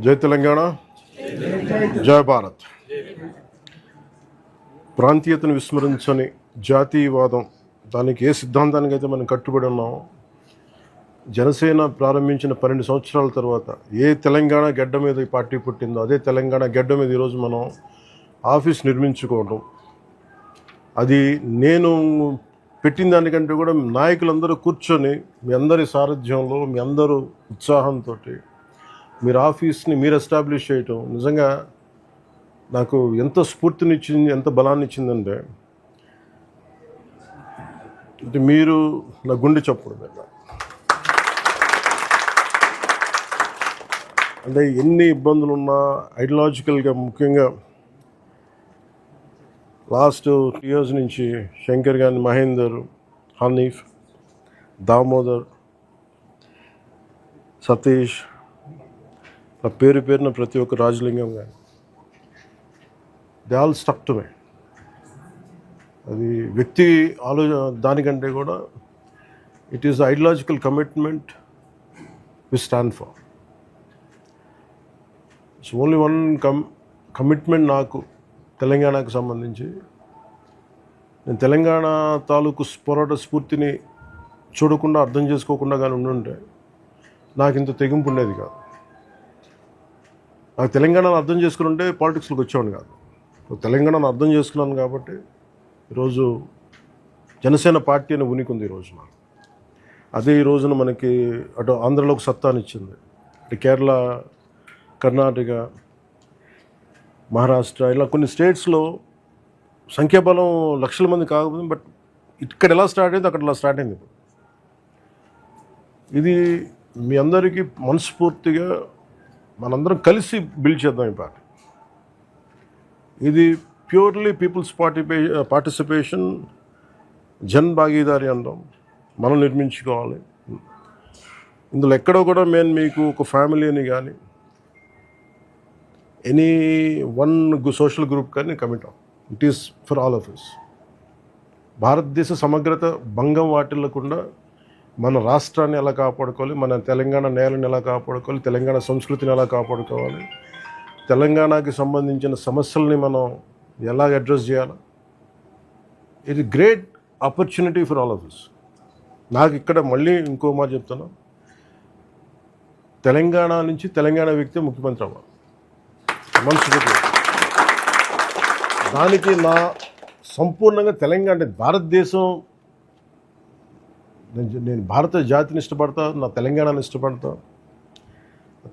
జై తెలంగాణ, జై భారత్. ప్రాంతీయతను విస్మరించని జాతీయవాదం, దానికి ఏ సిద్ధాంతానికైతే మనం కట్టుబడి ఉన్నామో, జనసేన ప్రారంభించిన 12 సంవత్సరాల తర్వాత ఏ తెలంగాణ గడ్డ మీద ఈ పార్టీ పుట్టిందో అదే తెలంగాణ గడ్డ మీద ఈరోజు మనం ఆఫీస్ నిర్మించుకోవడం, అది నేను పెట్టిన దానికంటే కూడా నాయకులందరూ కూర్చొని మీ అందరి సారథ్యంలో, మీ అందరూ ఉత్సాహంతో మీరు ఆఫీస్ని మీరు ఎస్టాబ్లిష్ చేయటం నిజంగా నాకు ఎంత స్ఫూర్తినిచ్చింది, ఎంత బలాన్ని ఇచ్చిందంటే మీరు నా గుండె చప్పుడు మీద. అంటే ఎన్ని ఇబ్బందులు ఉన్నా ఐడియాలజికల్గా, ముఖ్యంగా లాస్ట్ 2 years నుంచి శంకర్ గాని, మహేందర్, హనీఫ్, దామోదర్, సతీష్, నా పేరు పేరున ప్రతి ఒక్క రాజలింగం కానీ, they all stuck to me. అది వ్యక్తి దానికంటే కూడా it is ideological commitment we stand for. It's only one commitment నాకు తెలంగాణకు సంబంధించి. నేను తెలంగాణ తాలూకు పోరాట స్ఫూర్తిని చూడకుండా, అర్థం చేసుకోకుండా కానీ ఉండుంటే నాకు ఇంత తెగింపు ఉండేది కాదు. నాకు తెలంగాణను అర్థం చేసుకుని ఉంటే పాలిటిక్స్లోకి వచ్చేవాడిని కాదు. తెలంగాణను అర్థం చేసుకున్నాను కాబట్టి ఈరోజు జనసేన పార్టీ అని ఉనికి ఉంది ఈరోజు నాకు. అదే ఈ రోజున మనకి అటు ఆంధ్రలోకి సత్తానిచ్చింది, అటు కేరళ, కర్ణాటక, మహారాష్ట్ర, ఇలా కొన్ని స్టేట్స్లో సంఖ్యాబలం లక్షల మంది కాకపోతే, బట్ ఇక్కడ ఎలా స్టార్ట్ అయింది అక్కడ ఇలా స్టార్ట్ అయింది. ఇది మీ అందరికీ మనస్ఫూర్తిగా మనందరం కలిసి బిల్డ్ చేద్దాం ఈ పార్టీ. ఇది ప్యూర్లీ పీపుల్స్ పార్టిసిపేషన్, జన్ భాగీదారి అంటాం, మనం నిర్మించుకోవాలి. ఇందులో ఎక్కడో కూడా మేము మీకు ఒక ఫ్యామిలీ అని కానీ, ఎనీ వన్ సోషల్ గ్రూప్ కానీ కమిట్ అవ్వం. It is for all of us. భారతదేశ సమగ్రత భంగం వాటిల్లకుండా మన రాష్ట్రాన్ని ఎలా కాపాడుకోవాలి, మన తెలంగాణ నేలని ఎలా కాపాడుకోవాలి, తెలంగాణ సంస్కృతిని ఎలా కాపాడుకోవాలి, తెలంగాణకి సంబంధించిన సమస్యల్ని మనం ఎలా అడ్రస్ చేయాలి, ఇది great opportunity for all of us. నాకు ఇక్కడ మళ్ళీ ఇంకో మాట చెప్తాను, తెలంగాణ నుంచి తెలంగాణ వ్యక్తి ముఖ్యమంత్రి అవ్వాలి మనసు. దానికి నా సంపూర్ణంగా తెలంగాణ అంటే భారతదేశం, నేను భారత జాతిని ఇష్టపడతా, నా తెలంగాణని ఇష్టపడతా,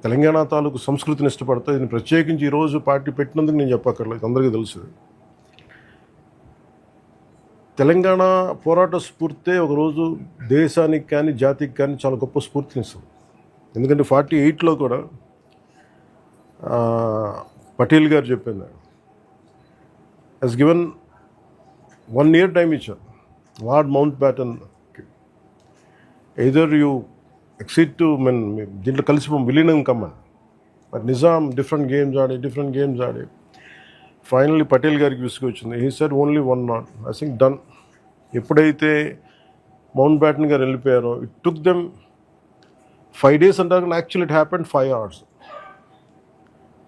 తెలంగాణ తాలూకు సంస్కృతిని ఇష్టపడతా. దీన్ని ప్రత్యేకించి ఈరోజు పార్టీ పెట్టినందుకు నేను చెప్పక్కర్లేదు, అందరికీ తెలుసు. తెలంగాణ పోరాట స్ఫూర్తే ఒకరోజు దేశానికి కానీ జాతికి కానీ చాలా గొప్ప స్ఫూర్తినిస్తుంది. ఎందుకంటే 48లో కూడా పటేల్ గారు చెప్పింది, హెస్ గివెన్ 1 year టైం ఇచ్చారు lord Mountbatten. Either you accede to దీంట్లో కలిసి విలీనం కమ్మని. బట్ నిజాం డిఫరెంట్ గేమ్స్ ఆడి ఫైనల్లీ పటేల్ గారికి విసుగొచ్చింది. He said only 1 knot. I think done. ఎప్పుడైతే మౌంట్ బ్యాటన్ గారు వెళ్ళిపోయారో, ఇట్ టుక్ దెమ్ 5 days అంటారు, యాక్చువల్లీ ఇట్ హ్యాపెండ్ 5 hours.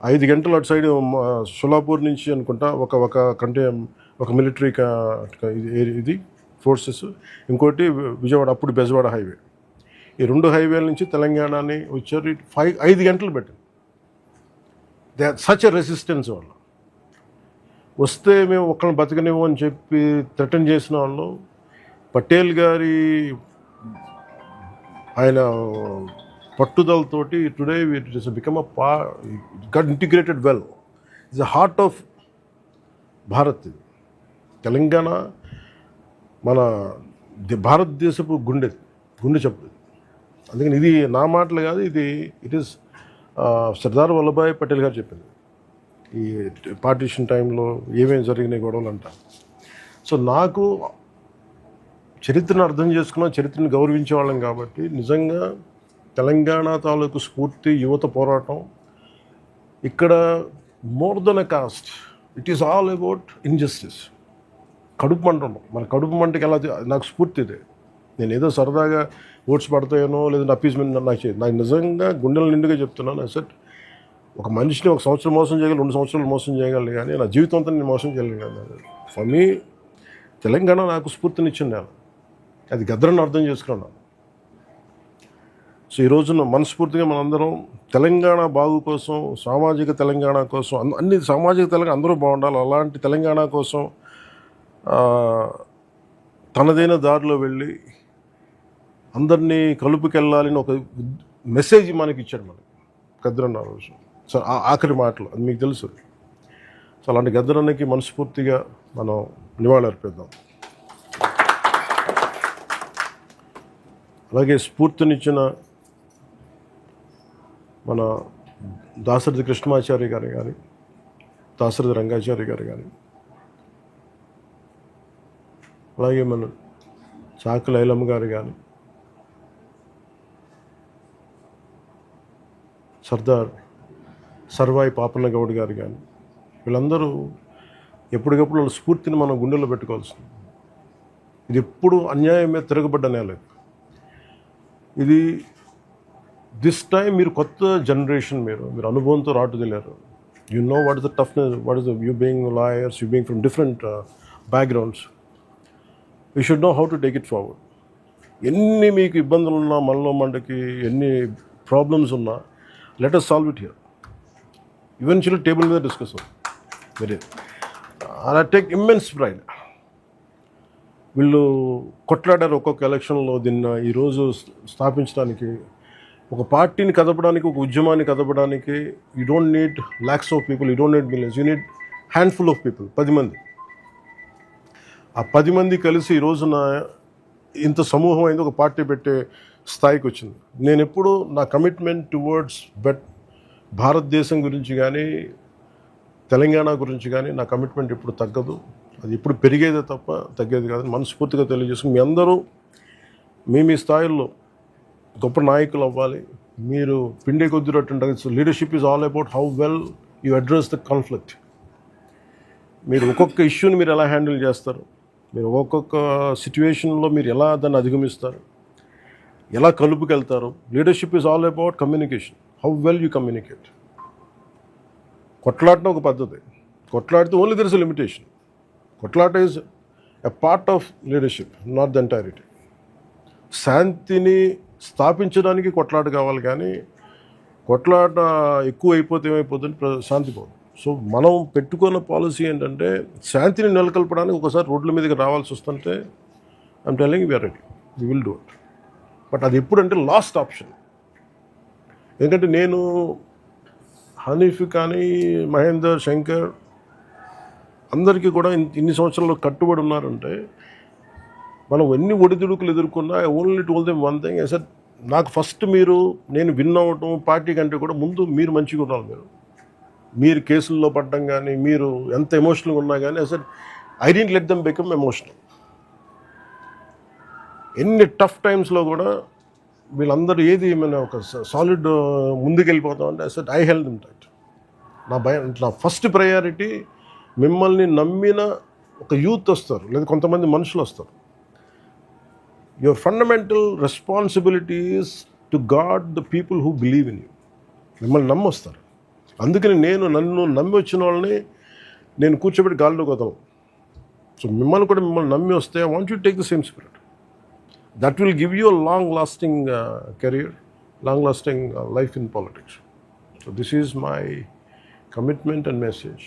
5 గంటలు అటు సైడ్ షోలాపూర్ నుంచి అనుకుంటా ఒక మిలిటరీ ఇది ఫోర్సెస్, ఇంకోటి విజయవాడ, అప్పుడు బెజవాడ హైవే, ఈ 2 హైవేల నుంచి తెలంగాణని వచ్చారు. 5 గంటలు పెట్టింది. They are such a resistance. వాళ్ళు వస్తే మేము ఒక్కరిని బతకనివ్వం అని చెప్పి థ్రెటన్ చేసిన వాళ్ళు, పటేల్ గారి ఆయన పట్టుదలతోటి today it is become got integrated well. It's the heart of Bharat. Telangana మన భారతదేశపు గుండె చెప్పు. అందుకని ఇది నా మాటలు కాదు, ఇట్ ఈస్ సర్దార్ వల్లభాయ్ పటేల్ గారు చెప్పింది. ఈ పార్టీషన్ టైంలో ఏమేమి జరిగినాయి గొడవలు అంట. సో నాకు చరిత్రను అర్థం చేసుకున్నాం, చరిత్రను గౌరవించే వాళ్ళం కాబట్టి నిజంగా తెలంగాణ తాలూకు స్ఫూర్తి, యువత పోరాటం ఇక్కడ more than a cost, it is all about injustice. కడుపు మంట ఉండవు. మన కడుపు మంటకి ఎలా నాకు స్ఫూర్తి ఇదే. నేను ఏదో సరదాగా ఓట్స్ పడతాయనో లేదంటే అప్పీస్మెంట్ నాకు నిజంగా గుండెల నిండుగా చెప్తున్నాను. సెట్ ఒక మనిషిని 1 సంవత్సరం మోసం చేయగలరు, 2 సంవత్సరాలు మోసం చేయగలరు, కానీ నా జీవితం అంతా నేను మోసం చేయలేను కదా. ఫర్ మీ తెలంగాణ నాకు స్ఫూర్తినిచ్చింది నేను, అది గద్దరని అర్థం చేసుకున్నాను. సో ఈ రోజున మనస్ఫూర్తిగా మనందరం తెలంగాణ బాగు కోసం, సామాజిక తెలంగాణ కోసం, అన్ని సామాజిక తెలంగాణ అందరూ బాగుండాలి, అలాంటి తెలంగాణ కోసం తనదైన దారిలో వెళ్ళి అందరినీ కలుపుకెళ్ళాలని ఒక మెసేజ్ మనకి ఇచ్చాడు మనకి గద్దరన్న రోజు. సో ఆఖరి మాటలు అది మీకు తెలుసు. సో అలాంటి గద్దరన్నకి మనస్ఫూర్తిగా మనం నివాళి అర్పిద్దాం. అలాగే స్ఫూర్తినిచ్చిన మన దాశరథి కృష్ణమాచారి గారు కానీ, దాశరథి రంగాచారి గారు కానీ, అలాగే మన చాకలి ఐలమ్మ గారు కానీ, సర్దార్ సర్వాయి పాపన్న గౌడ్ గారు కానీ, వీళ్ళందరూ ఎప్పటికప్పుడు వాళ్ళ స్ఫూర్తిని మనం గుండెల్లో పెట్టుకోవాల్సింది. ఇది ఎప్పుడు అన్యాయం మీద తిరగబడ్డ నేలేదు ఇది. దిస్ టైం మీరు కొత్త జనరేషన్, మీరు అనుభవంతో రాటుదిలేరు. You know what is the toughness, what is the you being lawyers, you being from different backgrounds. You should know how to take it forward. ఎన్ని మీకు ఇబ్బందులు ఉన్నా, మనలో మనకి ఎన్ని ప్రాబ్లమ్స్ ఉన్నా, let us solve it here. Eventually table మీద discuss అవుతుంది. వెరీ అలా టేక్ ఇమ్మెన్స్ ప్రైడ్. వీళ్ళు కొట్లాడారు ఒక్కొక్క ఎలక్షన్లో. దీన్ని ఈరోజు స్థాపించడానికి, ఒక పార్టీని కదపడానికి, ఒక ఉద్యమాన్ని కదపడానికి you don't need lakhs of people, you don't need millions, you need handful of people, 10 మంది. ఆ 10 మంది కలిసి ఈ రోజున ఇంత సమూహం అయింది, ఒక పార్టీ పెట్టే స్థాయికి వచ్చింది. నేను ఎప్పుడు నా కమిట్మెంట్ టువర్డ్స్ భారతదేశం గురించి కానీ, తెలంగాణ గురించి కానీ నా కమిట్మెంట్ ఇప్పుడు తగ్గదు. అది ఇప్పుడు పెరిగేదే తప్ప తగ్గేది కాదని మనస్ఫూర్తిగా తెలియజేసుకుని, మీ అందరూ మీ స్థాయిల్లో గొప్ప నాయకులు అవ్వాలి. మీరు పిండే కొద్ది రొట్టె. Leadership is all about how well you address the conflict. మీరు ఒక్కొక్క ఇష్యూని మీరు ఎలా హ్యాండిల్ చేస్తారు, మీరు ఒక్కొక్క సిచ్యువేషన్లో మీరు ఎలా దాన్ని అధిగమిస్తారు, ఎలా కలుపుకెళ్తారు. Leadership is all about communication, how well you communicate. కొట్లాడటం ఒక పద్ధతి, కొట్లాడితే only there is a limitation. కొట్లాట is a part of leadership, not the entirety. శాంతిని స్థాపించడానికి కొట్లాట కావాలి, కానీ కొట్లాట ఎక్కువ అయిపోతే ఏమైపోతుంది, శాంతి పోదు. సో మనం పెట్టుకున్న పాలసీ ఏంటంటే, శాంతిని నెలకొల్పడానికి ఒకసారి రోడ్ల మీదకి రావాల్సి వస్తుంటే I'm telling we're ready, we will do it. But అది ఎప్పుడంటే లాస్ట్ ఆప్షన్. ఎందుకంటే నేను హనీఫ్ కానీ, మహేందర్, శంకర్ అందరికీ కూడా ఇన్ని సంవత్సరాలు కట్టుబడి ఉన్నారంటే, మనం ఎన్ని ఒడిదుడుకులు ఎదుర్కొన్నా I only told them one thing. Sir నాకు ఫస్ట్ నేను విన్ అవ్వటం పార్టీ కంటే కూడా ముందు మీరు మంచిగా ఉండాలి. మీరు కేసుల్లో పడడం కానీ, మీరు ఎంత ఎమోషనల్గా ఉన్నా కానీ, sir I don't let them become emotional. ఎన్ని టఫ్ టైమ్స్లో కూడా వీళ్ళందరూ ఏది ఏమైనా ఒక సాలిడ్ ముందుకెళ్ళిపోతాం అంటే sir I help them tight. నా ఫస్ట్ ప్రయారిటీ మిమ్మల్ని నమ్మిన ఒక యూత్ వస్తారు, లేదా కొంతమంది మనుషులు వస్తారు. Your fundamental responsibility is to God the people who believe in you. మిమ్మల్ని నమ్మొస్తారు. అందుకని నన్ను నమ్మి వచ్చిన వాళ్ళని నేను కూర్చోబెట్టి గాల్లోకి వదలను. సో మిమ్మల్ని నమ్మి వస్తే I want you take the same spirit. That will give you a long-lasting career, long-lasting life in politics. So this is my commitment and message.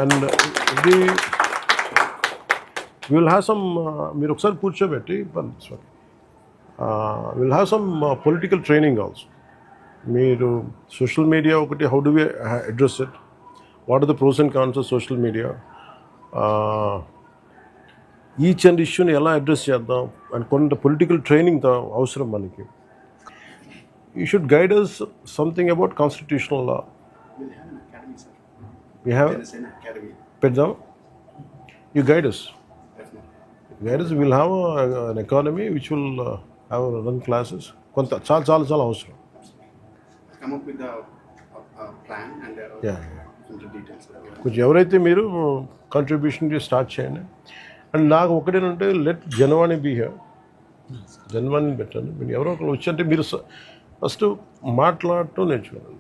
And we will have some, మీరు ఒకసారి కూర్చోబెట్టి, we'll have some political training also. మీరు social media ఒకటి, how do we address it? What are the pros and cons of social media? Each and ఇష్యూని ఎలా address చేద్దాం and కొంత political training అవసరం మనకి. You should guide us something about constitutional law. We have పెడదాం. You guide us will have an economy which will have run classes. కొంత చాలా అవసరం. కొంచెం ఎవరైతే మీరు కంట్రిబ్యూషన్ స్టార్ట్ చేయండి. అండ్ నాకు ఒకటేనంటే, లెట్ జనవాణి బీ హియర్. జనవాణిని పెట్టండి. మీరు ఎవరో ఒకరు వచ్చి అంటే మీరు ఫస్ట్ మాట్లాడటం నేర్చుకోండి.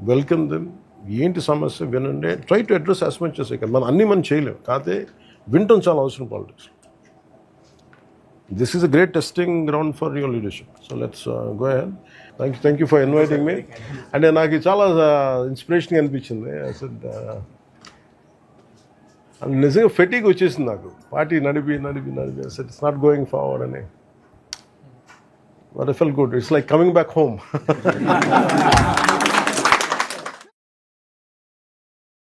Welcome them. ఏంటి సమస్య వినండి, try to address as much as I can. మనం చేయలేము, కాకపోతే వినటం చాలా అవసరం politics. This is a great testing ground for your leadership. So let's go ahead. Thank you for inviting me. అంటే నాకు చాలా ఇన్స్పిరేషన్గా అనిపించింది. అసలు నిజంగా ఫెటీగ్ వచ్చేసింది నాకు, పార్టీ నడిపి అసలు ఇట్స్ నాట్ గోయింగ్ ఫార్వర్డ్ అని. But I felt good. It's like coming back home.